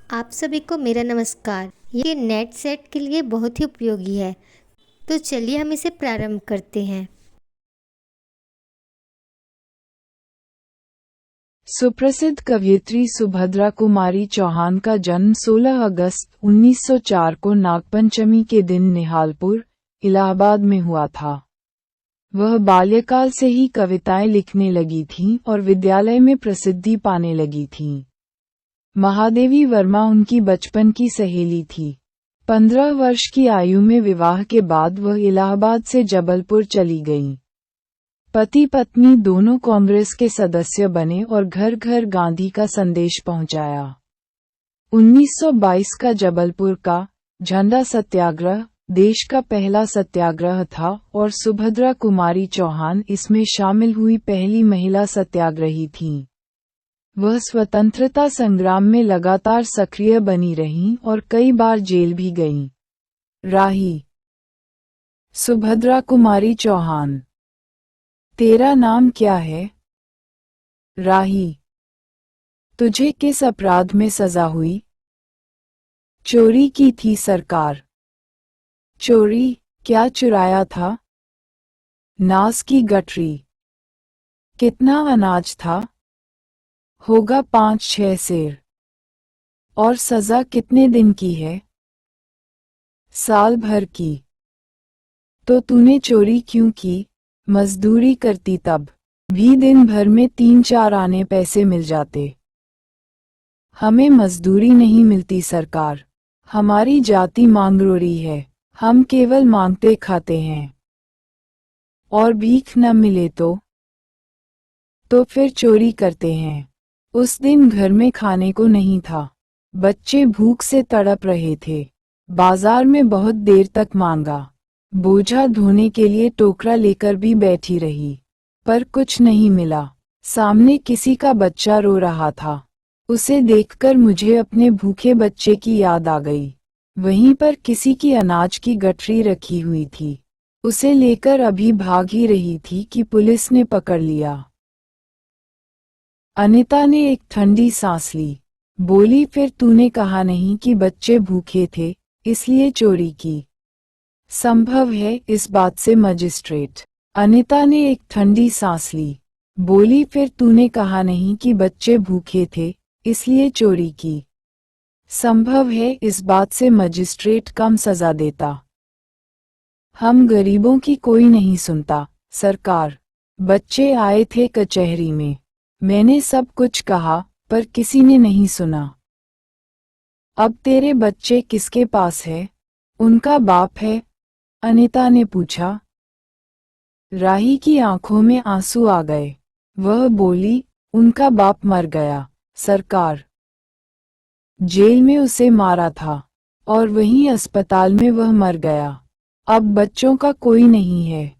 आप सभी को मेरा नमस्कार। ये नेट सेट के लिए बहुत ही उपयोगी है। तो चलिए हम इसे प्रारंभ करते हैं। सुप्रसिद्ध कवयित्री सुभद्रा कुमारी चौहान का जन्म 16 अगस्त 1904 को नागपंचमी के दिन निहालपुर, इलाहाबाद में हुआ था। वह बाल्यकाल से ही कविताएं लिखने लगी थीं और विद्यालय में प्रसिद्धि पाने लगी थीं। महादेवी वर्मा उनकी बचपन की सहेली थी। 15 वर्ष की आयु में विवाह के बाद वह इलाहाबाद से जबलपुर चली गईं। पति पत्नी दोनों कांग्रेस के सदस्य बने और घर घर गांधी का संदेश पहुंचाया। 1922 का जबलपुर का झंडा सत्याग्रह देश का पहला सत्याग्रह था और सुभद्रा कुमारी चौहान इसमें शामिल हुई पहली महिला सत्याग्रही थीं। वह स्वतंत्रता संग्राम में लगातार सक्रिय बनी रहीं और कई बार जेल भी गईं। राही सुभद्रा कुमारी चौहान। तेरा नाम क्या है? राही। तुझे किस अपराध में सजा हुई? चोरी की थी सरकार। चोरी, क्या चुराया था? नास की गठरी। कितना अनाज था? होगा 5-6 सेर। और सजा कितने दिन की है? साल भर की। तो तूने चोरी क्यों की? मजदूरी करती तब भी दिन भर में 3-4 आने पैसे मिल जाते। हमें मजदूरी नहीं मिलती सरकार। हमारी जाति मांगरोरी है। हम केवल मांगते खाते हैं। और भीख न मिले तो फिर चोरी करते हैं। उस दिन घर में खाने को नहीं था। बच्चे भूख से तड़प रहे थे। बाजार में बहुत देर तक मांगा। बोझा ढोने के लिए टोकरा लेकर भी बैठी रही, पर कुछ नहीं मिला। सामने किसी का बच्चा रो रहा था। उसे देखकर मुझे अपने भूखे बच्चे की याद आ गई। वहीं पर किसी की अनाज की गठरी रखी हुई थी। उसे लेकर अभी भाग ही रही थी कि पुलिस ने पकड़ लिया। अनिता ने एक ठंडी सांस ली। बोली, फिर तूने कहा नहीं कि बच्चे भूखे थे, इसलिए चोरी की? संभव है इस बात से मजिस्ट्रेट। अनिता ने एक ठंडी सांस ली। बोली, फिर तूने कहा नहीं कि बच्चे भूखे थे, इसलिए चोरी की? संभव है इस बात से मजिस्ट्रेट कम सजा देता। हम गरीबों की कोई नहीं सुनता सरकार। बच्चे आए थे कचहरी में। मैंने सब कुछ कहा, पर किसी ने नहीं सुना। अब तेरे बच्चे किसके पास है? उनका बाप है? अनिता ने पूछा। राही की आंखों में आंसू आ गए। वह बोली, उनका बाप मर गया सरकार। जेल में उसे मारा था और वहीं अस्पताल में वह मर गया। अब बच्चों का कोई नहीं है।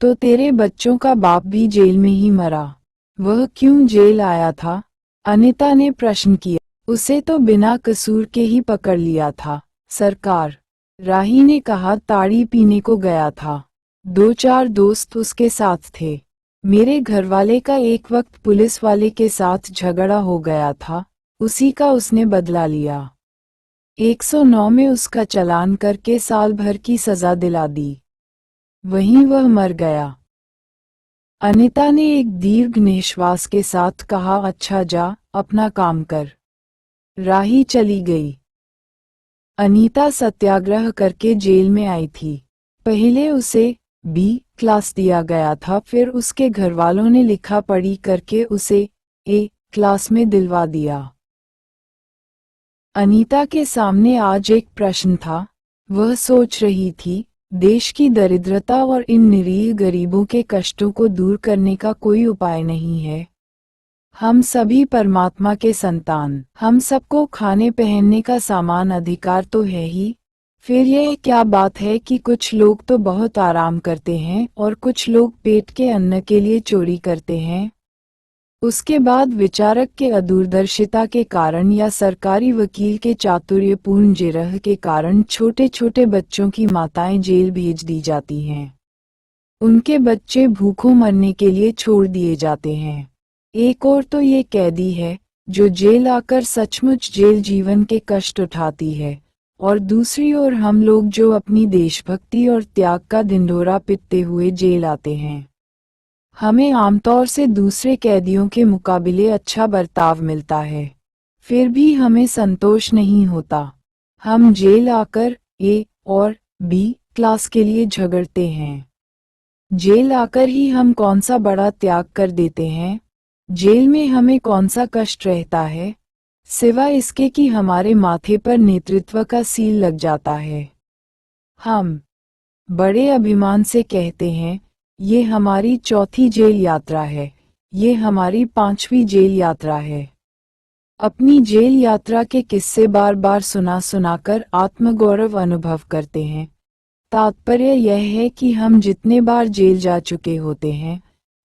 तो तेरे बच्चों का बाप भी जेल में ही मरा। वह क्यों जेल आया था? अनिता ने प्रश्न किया। उसे तो बिना कसूर के ही पकड़ लिया था सरकार। राही ने कहा, ताड़ी पीने को गया था। 2-4 दोस्त उसके साथ थे। मेरे घरवाले का एक वक्त पुलिस वाले के साथ झगड़ा हो गया था, उसी का उसने बदला लिया। 109 में उसका चालान करके साल भर की सजा दिला दी। वहीं वह मर गया। अनिता ने एक दीर्घ निश्वास के साथ कहा, अच्छा जा, अपना काम कर। राही चली गई। अनीता सत्याग्रह करके जेल में आई थी। पहले उसे बी क्लास दिया गया था, फिर उसके घरवालों ने लिखा पढ़ी करके उसे ए क्लास में दिलवा दिया। अनीता के सामने आज एक प्रश्न था। वह सोच रही थी, देश की दरिद्रता और इन निरीह गरीबों के कष्टों को दूर करने का कोई उपाय नहीं है। हम सभी परमात्मा के संतान, हम सबको खाने पहनने का समान अधिकार तो है ही। फिर यह क्या बात है कि कुछ लोग तो बहुत आराम करते हैं और कुछ लोग पेट के अन्न के लिए चोरी करते हैं। उसके बाद विचारक के अदूरदर्शिता के कारण या सरकारी वकील के चातुर्यपूर्ण जिरह के कारण छोटे छोटे बच्चों की माताएं जेल भेज दी जाती हैं। उनके बच्चे भूखों मरने के लिए छोड़ दिए जाते हैं। एक और तो ये कैदी है जो जेल आकर सचमुच जेल जीवन के कष्ट उठाती है, और दूसरी ओर हम लोग जो अपनी देशभक्ति और त्याग का ढिंढोरा पिटते हुए जेल आते हैं। हमें आमतौर से दूसरे कैदियों के मुकाबले अच्छा बर्ताव मिलता है, फिर भी हमें संतोष नहीं होता। हम जेल आकर ए और बी क्लास के लिए झगड़ते हैं। जेल आकर ही हम कौन सा बड़ा त्याग कर देते हैं? जेल में हमें कौन सा कष्ट रहता है, सिवाय इसके कि हमारे माथे पर नेतृत्व का सील लग जाता है। हम बड़े अभिमान से कहते हैं, ये हमारी चौथी जेल यात्रा है, ये हमारी 5वीं जेल यात्रा है। अपनी जेल यात्रा के किस्से बार बार सुना सुनाकर आत्मगौरव अनुभव करते हैं। तात्पर्य यह है कि हम जितने बार जेल जा चुके होते हैं,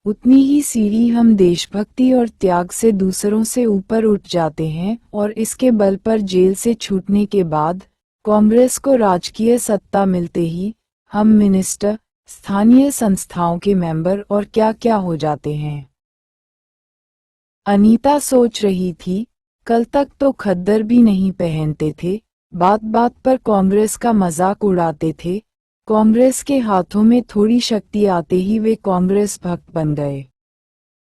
उतनी ही सीढ़ी हम देशभक्ति और त्याग से दूसरों से ऊपर उठ जाते हैं, और इसके बल पर जेल से छूटने के बाद कांग्रेस को राजकीय सत्ता मिलते ही हम मिनिस्टर, स्थानीय संस्थाओं के मेंबर और क्या क्या हो जाते हैं। अनीता सोच रही थी, कल तक तो खद्दर भी नहीं पहनते थे, बात बात पर कांग्रेस का मजाक उड़ाते थे। कांग्रेस के हाथों में थोड़ी शक्ति आते ही वे कांग्रेस भक्त बन गए,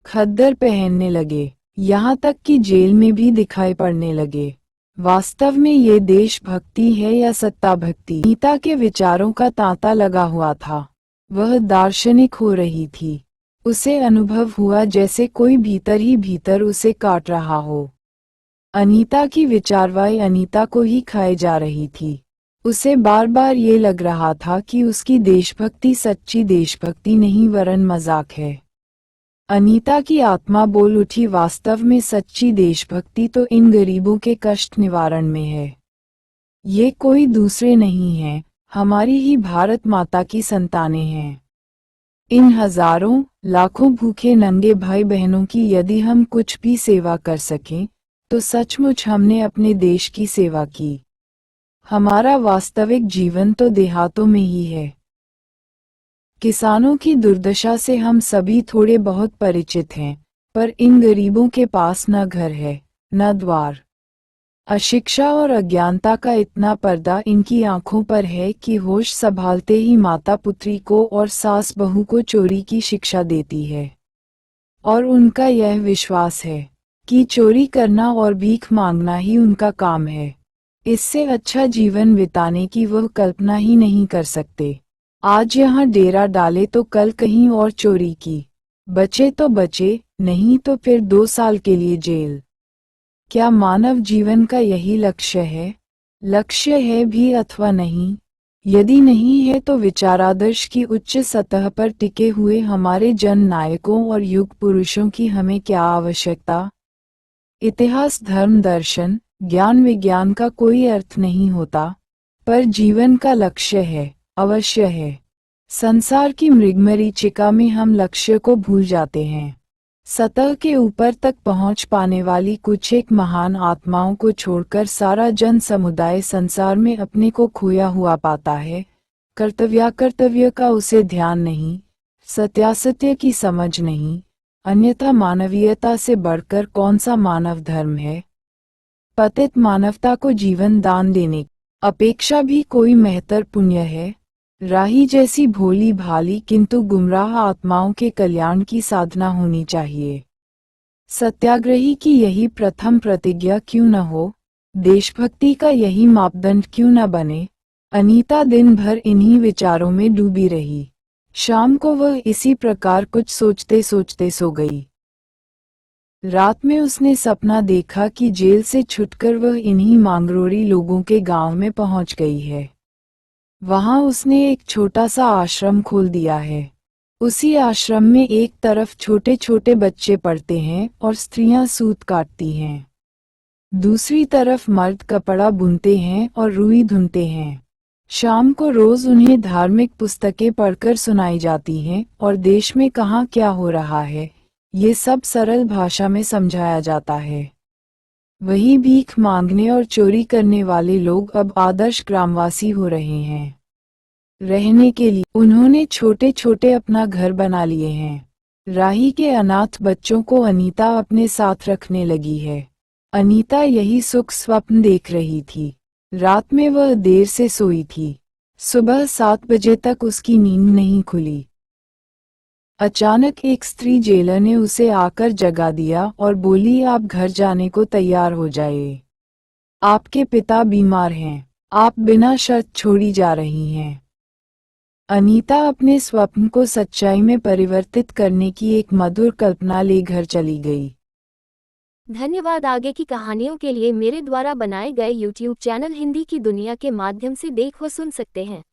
खद्दर पहनने लगे, यहाँ तक कि जेल में भी दिखाई पड़ने लगे। वास्तव में ये देशभक्ति है या सत्ता भक्ति? अनीता के विचारों का तांता लगा हुआ था। वह दार्शनिक हो रही थी। उसे अनुभव हुआ जैसे कोई भीतर ही भीतर उसे काट रहा हो। अनीता की विचारवाई अनीता को ही खाए जा रही थी। उसे बार बार ये लग रहा था कि उसकी देशभक्ति सच्ची देशभक्ति नहीं वरन मजाक है। अनीता की आत्मा बोल उठी, वास्तव में सच्ची देशभक्ति तो इन गरीबों के कष्ट निवारण में है। ये कोई दूसरे नहीं हैं, हमारी ही भारत माता की संतानें हैं। इन हजारों लाखों भूखे नंगे भाई बहनों की यदि हम कुछ भी सेवा कर सकें, तो सचमुच हमने अपने देश की सेवा की। हमारा वास्तविक जीवन तो देहातों में ही है। किसानों की दुर्दशा से हम सभी थोड़े बहुत परिचित हैं, पर इन गरीबों के पास न घर है, न द्वार। अशिक्षा और अज्ञानता का इतना पर्दा इनकी आंखों पर है कि होश संभालते ही माता पुत्री को और सास बहू को चोरी की शिक्षा देती है। और उनका यह विश्वास है कि चोरी करना और भीख मांगना ही उनका काम है। इससे अच्छा जीवन बिताने की वह कल्पना ही नहीं कर सकते। आज यहाँ डेरा डाले तो कल कहीं और चोरी की, बचे तो बचे, नहीं तो फिर 2 साल के लिए जेल। क्या मानव जीवन का यही लक्ष्य है? लक्ष्य है भी अथवा नहीं? यदि नहीं है तो विचारादर्श की उच्च सतह पर टिके हुए हमारे जन नायकों और युग पुरुषों की हमें क्या आवश्यकता? इतिहास, धर्म, दर्शन, ज्ञान, विज्ञान का कोई अर्थ नहीं होता, पर जीवन का लक्ष्य है, अवश्य है। संसार की मृगमरीचिका में हम लक्ष्य को भूल जाते हैं। सतह के ऊपर तक पहुंच पाने वाली कुछ एक महान आत्माओं को छोड़कर सारा जन समुदाय संसार में अपने को खोया हुआ पाता है। कर्तव्य का उसे ध्यान नहीं, सत्यासत्य की समझ नहीं, अन्यथा मानवीयता से बढ़कर कौन सा मानव धर्म है? पतित मानवता को जीवन दान देने अपेक्षा भी कोई महत्तर पुण्य है? राही जैसी भोली भाली किंतु गुमराह आत्माओं के कल्याण की साधना होनी चाहिए। सत्याग्रही की यही प्रथम प्रतिज्ञा क्यों न हो? देशभक्ति का यही मापदंड क्यों न बने? अनीता दिन भर इन्हीं विचारों में डूबी रही। शाम को वह इसी प्रकार कुछ सोचते सोचते सो गई। रात में उसने सपना देखा कि जेल से छुटकर वह इन्हीं मांगरोड़ी लोगों के गांव में पहुंच गई है। वहां उसने एक छोटा सा आश्रम खोल दिया है। उसी आश्रम में एक तरफ छोटे छोटे बच्चे पढ़ते हैं और स्त्रियां सूत काटती हैं, दूसरी तरफ मर्द कपड़ा बुनते हैं और रुई धुनते हैं। शाम को रोज उन्हें धार्मिक पुस्तकें पढ़कर सुनाई जाती हैं और देश में कहाँ क्या हो रहा है, ये सब सरल भाषा में समझाया जाता है। वही भीख मांगने और चोरी करने वाले लोग अब आदर्श ग्रामवासी हो रहे हैं। रहने के लिए उन्होंने छोटे छोटे अपना घर बना लिए हैं। राही के अनाथ बच्चों को अनीता अपने साथ रखने लगी है। अनीता यही सुख स्वप्न देख रही थी। रात में वह देर से सोई थी। सुबह 7 बजे तक उसकी नींद नहीं खुली। अचानक एक स्त्री जेलर ने उसे आकर जगा दिया और बोली, आप घर जाने को तैयार हो जाइए। आपके पिता बीमार हैं। आप बिना शर्त छोड़ी जा रही हैं। अनीता अपने स्वप्न को सच्चाई में परिवर्तित करने की एक मधुर कल्पना ले घर चली गई। धन्यवाद। आगे की कहानियों के लिए मेरे द्वारा बनाए गए YouTube चैनल हिंदी की दुनिया के माध्यम से देख व सुन सकते हैं।